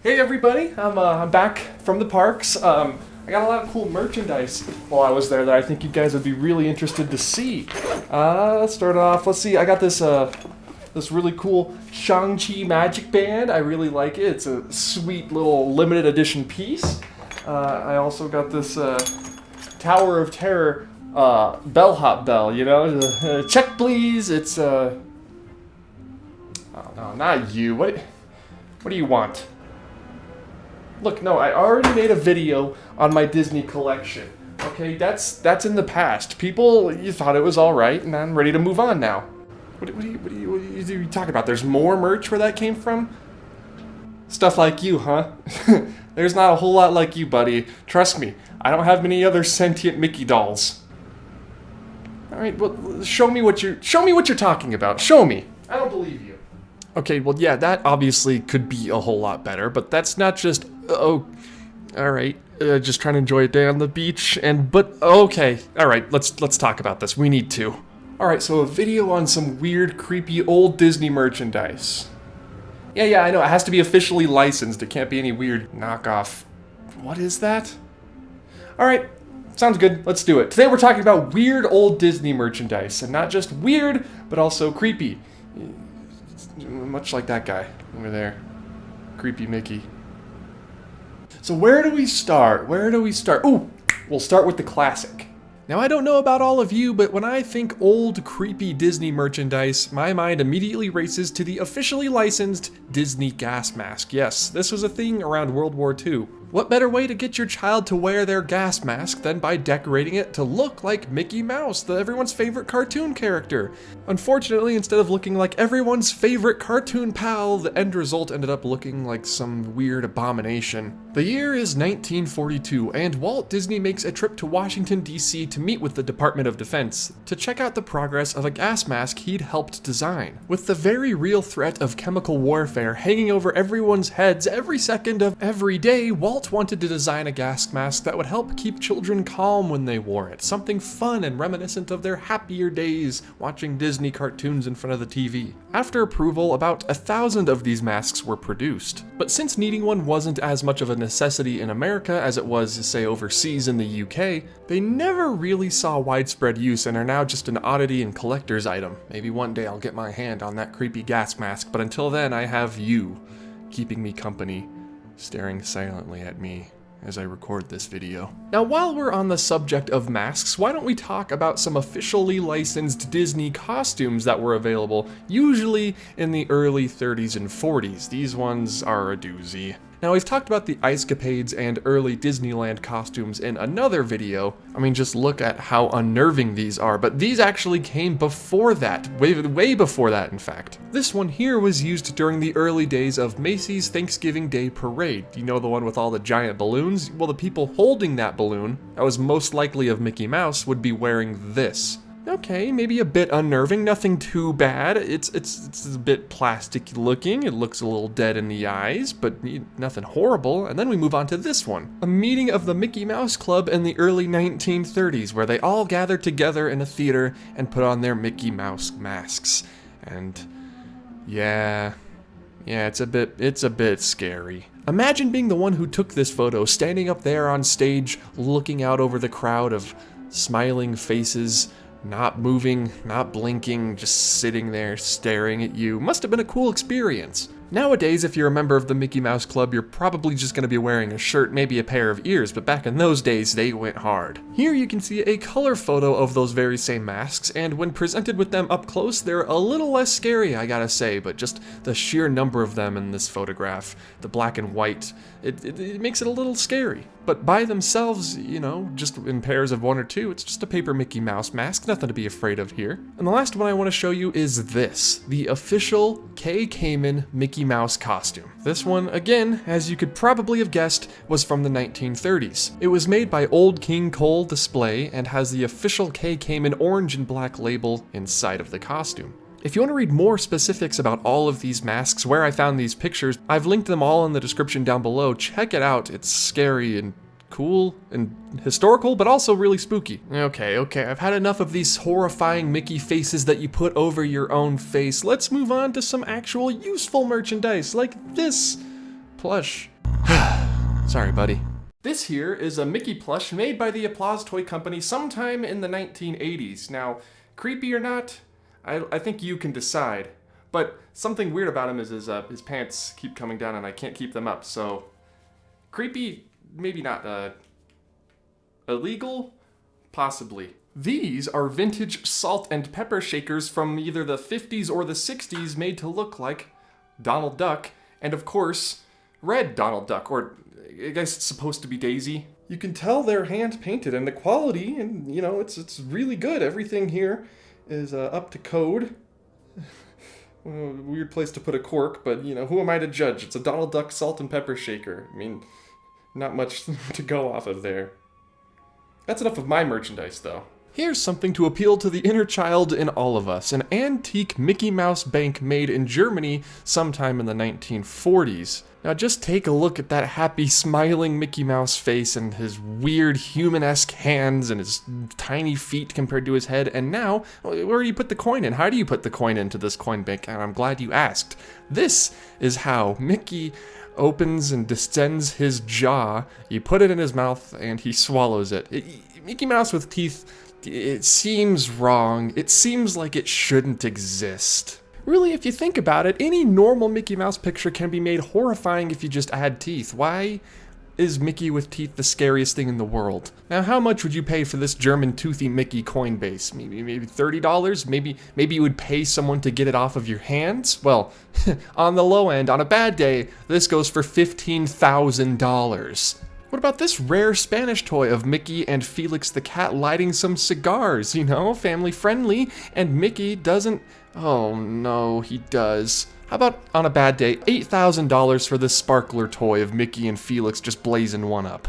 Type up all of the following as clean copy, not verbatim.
Hey everybody, I'm back from the parks. I got a lot of cool merchandise while I was there that I think you guys would be really interested to see. Let's start off. Let's see. I got this really cool Shang-Chi magic band. I really like it. It's a sweet little limited edition piece. I also got this Tower of Terror bellhop bell. You know, check please. It's oh no, not you. What do you want? Look, no, I already made a video on my Disney collection. Okay, that's in the past. People, you thought it was all right, and I'm ready to move on now. What are you talking about? There's more merch where that came from? Stuff like you, huh? There's not a whole lot like you, buddy. Trust me, I don't have many other sentient Mickey dolls. All right, well, show me what you're talking about. Show me. I don't believe you. Okay, well, yeah, that obviously could be a whole lot better, but that's not just, oh, all right, just trying to enjoy a day on the beach, but, okay, all right, let's talk about this, we need to. All right, so a video on some weird, creepy, old Disney merchandise. Yeah, I know, it has to be officially licensed, it can't be any weird knockoff. What is that? All right, sounds good, let's do it. Today we're talking about weird old Disney merchandise, and not just weird, but also creepy. Much like that guy over there. Creepy Mickey. So where do we start? Ooh, we'll start with the classic. Now I don't know about all of you, but when I think old creepy Disney merchandise, my mind immediately races to the officially licensed Disney gas mask. Yes, this was a thing around World War II. What better way to get your child to wear their gas mask than by decorating it to look like Mickey Mouse, everyone's favorite cartoon character? Unfortunately, instead of looking like everyone's favorite cartoon pal, the end result ended up looking like some weird abomination. The year is 1942, and Walt Disney makes a trip to Washington, D.C. to meet with the Department of Defense to check out the progress of a gas mask he'd helped design. With the very real threat of chemical warfare hanging over everyone's heads every second of every day, Walt wanted to design a gas mask that would help keep children calm when they wore it, something fun and reminiscent of their happier days watching Disney cartoons in front of the TV. After approval, about 1,000 of these masks were produced. But since needing one wasn't as much of a necessity in America as it was, say, overseas in the UK, they never really saw widespread use and are now just an oddity and collector's item. Maybe one day I'll get my hand on that creepy gas mask, but until then I have you keeping me company, staring silently at me as I record this video. Now, while we're on the subject of masks, why don't we talk about some officially licensed Disney costumes that were available, usually in the early 30s and 40s. These ones are a doozy. Now, we've talked about the Ice-Capades and early Disneyland costumes in another video. I mean, just look at how unnerving these are, but these actually came before that, way before that, in fact. This one here was used during the early days of Macy's Thanksgiving Day Parade. You know, the one with all the giant balloons? Well, the people holding that balloon, that was most likely of Mickey Mouse, would be wearing this. Okay, maybe a bit unnerving, nothing too bad. It's a bit plastic looking, it looks a little dead in the eyes, but nothing horrible. And then we move on to this one. A meeting of the Mickey Mouse Club in the early 1930s, where they all gathered together in a theater and put on their Mickey Mouse masks. And yeah, it's a bit scary. Imagine being the one who took this photo, standing up there on stage, looking out over the crowd of smiling faces, not moving, not blinking, just sitting there staring at you. Must have been a cool experience. Nowadays, if you're a member of the Mickey Mouse Club, you're probably just going to be wearing a shirt, maybe a pair of ears, but back in those days, they went hard. Here you can see a color photo of those very same masks, and when presented with them up close, they're a little less scary, I gotta say, but just the sheer number of them in this photograph, the black and white, it makes it a little scary. But by themselves, you know, just in pairs of one or two, it's just a paper Mickey Mouse mask, nothing to be afraid of here. And the last one I want to show you is this, the official Kay Kamen Mickey Mouse costume. This one, again, as you could probably have guessed, was from the 1930s. It was made by Old King Cole Display and has the official Kay Kamen orange and black label inside of the costume. If you want to read more specifics about all of these masks, where I found these pictures, I've linked them all in the description down below. Check it out, it's scary and cool and historical, but also really spooky. Okay, I've had enough of these horrifying Mickey faces that you put over your own face. Let's move on to some actual useful merchandise, like this plush. Sorry, buddy. This here is a Mickey plush made by the Applause Toy Company sometime in the 1980s. Now, creepy or not, I think you can decide. But something weird about him is his pants keep coming down and I can't keep them up, so... Creepy, maybe not. Illegal? Possibly. These are vintage salt and pepper shakers from either the 50s or the 60s made to look like Donald Duck, and of course, red Donald Duck, or I guess it's supposed to be Daisy. You can tell they're hand painted, and the quality, and you know, it's really good. Everything here is up to code. Weird place to put a cork, but you know, who am I to judge? It's a Donald Duck salt and pepper shaker. I mean, not much to go off of there. That's enough of my merchandise, though. Here's something to appeal to the inner child in all of us, an antique Mickey Mouse bank made in Germany sometime in the 1940s. Now just take a look at that happy, smiling Mickey Mouse face and his weird human-esque hands and his tiny feet compared to his head, and now, where do you put the coin in? How do you put the coin into this coin bank? And I'm glad you asked. This is how Mickey opens and distends his jaw, you put it in his mouth, and he swallows it. Mickey Mouse with teeth, it seems wrong. It seems like it shouldn't exist. Really, if you think about it, any normal Mickey Mouse picture can be made horrifying if you just add teeth. Why is Mickey with teeth the scariest thing in the world? Now, how much would you pay for this German toothy Mickey coin base? Maybe $30? Maybe you would pay someone to get it off of your hands? Well, on the low end, on a bad day, this goes for $15,000. What about this rare Spanish toy of Mickey and Felix the cat lighting some cigars? You know, family friendly, and Mickey doesn't... Oh no, he does. How about, on a bad day, $8,000 for this sparkler toy of Mickey and Felix just blazing one up?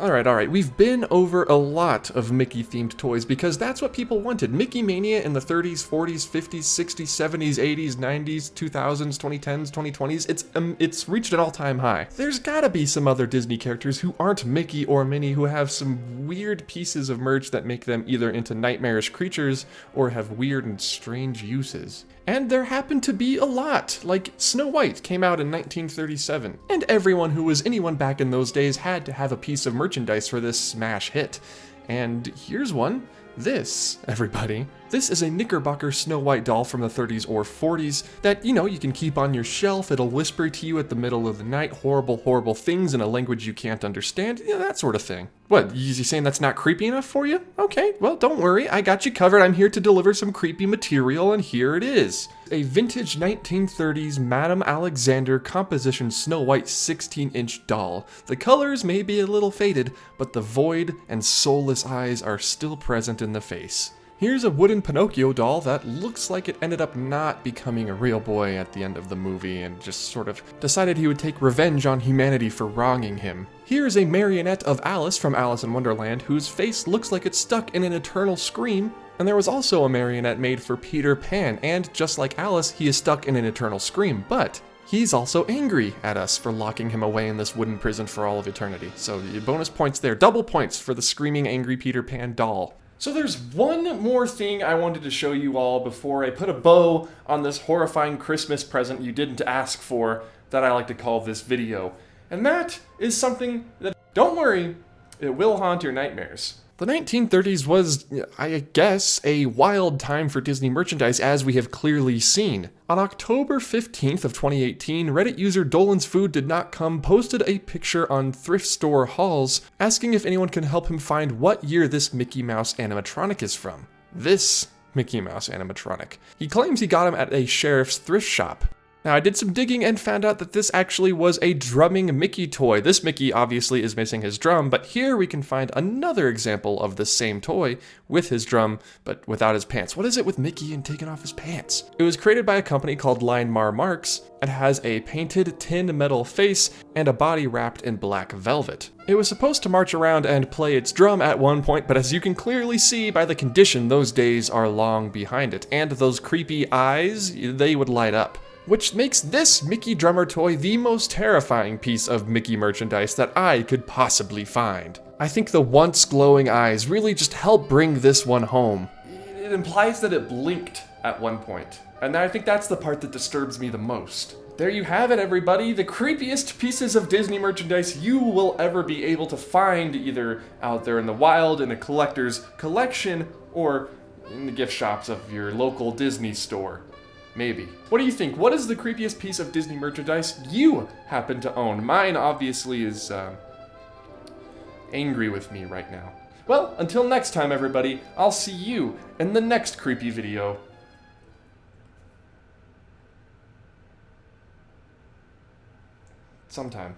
Alright, we've been over a lot of Mickey-themed toys because that's what people wanted. Mickey Mania in the 30s, 40s, 50s, 60s, 70s, 80s, 90s, 2000s, 2010s, 2020s. It's reached an all-time high. There's gotta be some other Disney characters who aren't Mickey or Minnie who have some weird pieces of merch that make them either into nightmarish creatures or have weird and strange uses. And there happened to be a lot, like Snow White came out in 1937, and everyone who was anyone back in those days had to have a piece of merchandise for this smash hit. And here's one. This, everybody. This is a Knickerbocker Snow White doll from the 30s or 40s that, you know, you can keep on your shelf. It'll whisper to you at the middle of the night horrible, horrible things in a language you can't understand. You know, that sort of thing. What, you saying that's not creepy enough for you? Okay, well, don't worry. I got you covered. I'm here to deliver some creepy material, and here it is. A vintage 1930s Madame Alexander composition Snow White 16-inch doll. The colors may be a little faded, but the void and soulless eyes are still present in the face. Here's a wooden Pinocchio doll that looks like it ended up not becoming a real boy at the end of the movie and just sort of decided he would take revenge on humanity for wronging him. Here's a marionette of Alice from Alice in Wonderland whose face looks like it's stuck in an eternal scream. And there was also a marionette made for Peter Pan, and just like Alice, he is stuck in an eternal scream, but he's also angry at us for locking him away in this wooden prison for all of eternity. So bonus points there, double points for the screaming angry Peter Pan doll. So there's one more thing I wanted to show you all before I put a bow on this horrifying Christmas present you didn't ask for that I like to call this video. And that is something that, don't worry, it will haunt your nightmares. The 1930s was, I guess, a wild time for Disney merchandise, as we have clearly seen. On October 15th of 2018, Reddit user Dolan's Food Did Not Come posted a picture on thrift store hauls asking if anyone can help him find what year this Mickey Mouse animatronic is from. This Mickey Mouse animatronic. He claims he got him at a sheriff's thrift shop. Now, I did some digging and found out that this actually was a drumming Mickey toy. This Mickey obviously is missing his drum, but here we can find another example of the same toy with his drum, but without his pants. What is it with Mickey and taking off his pants? It was created by a company called Line Mar Marks and has a painted tin metal face and a body wrapped in black velvet. It was supposed to march around and play its drum at one point, but as you can clearly see by the condition, those days are long behind it, and those creepy eyes, they would light up. Which makes this Mickey drummer toy the most terrifying piece of Mickey merchandise that I could possibly find. I think the once glowing eyes really just help bring this one home. It implies that it blinked at one point. And I think that's the part that disturbs me the most. There you have it, everybody. The creepiest pieces of Disney merchandise you will ever be able to find, either out there in the wild in a collector's collection or in the gift shops of your local Disney store. Maybe. What do you think? What is the creepiest piece of Disney merchandise you happen to own? Mine obviously is angry with me right now. Well, until next time, everybody, I'll see you in the next creepy video. Sometime.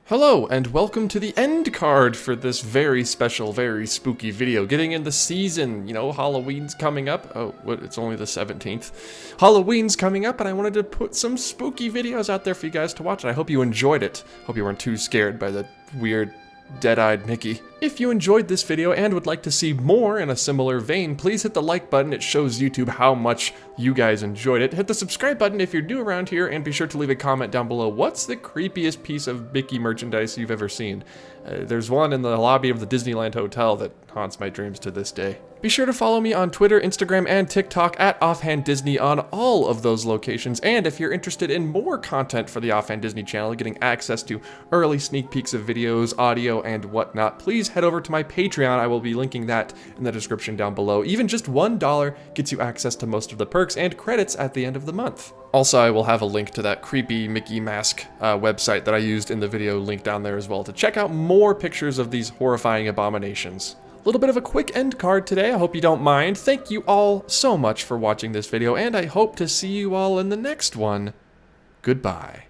Hello, and welcome to the end card for this very special, very spooky video. Getting in the season, you know, Halloween's coming up. Oh, it's only the 17th. Halloween's coming up, and I wanted to put some spooky videos out there for you guys to watch, and I hope you enjoyed it. Hope you weren't too scared by the weird dead-eyed Mickey. If you enjoyed this video and would like to see more in a similar vein, please hit the like button. It shows YouTube how much you guys enjoyed it. Hit the subscribe button if you're new around here, and be sure to leave a comment down below. What's the creepiest piece of Mickey merchandise you've ever seen? There's one in the lobby of the Disneyland Hotel that haunts my dreams to this day. Be sure to follow me on Twitter, Instagram, and TikTok at Offhand Disney on all of those locations. And if you're interested in more content for the Offhand Disney channel, getting access to early sneak peeks of videos, audio, and whatnot, please head over to my Patreon. I will be linking that in the description down below. Even just $1 gets you access to most of the perks and credits at the end of the month. Also, I will have a link to that creepy Mickey mask website that I used in the video linked down there as well to check out more pictures of these horrifying abominations. A little bit of a quick end card today, I hope you don't mind. Thank you all so much for watching this video, and I hope to see you all in the next one. Goodbye.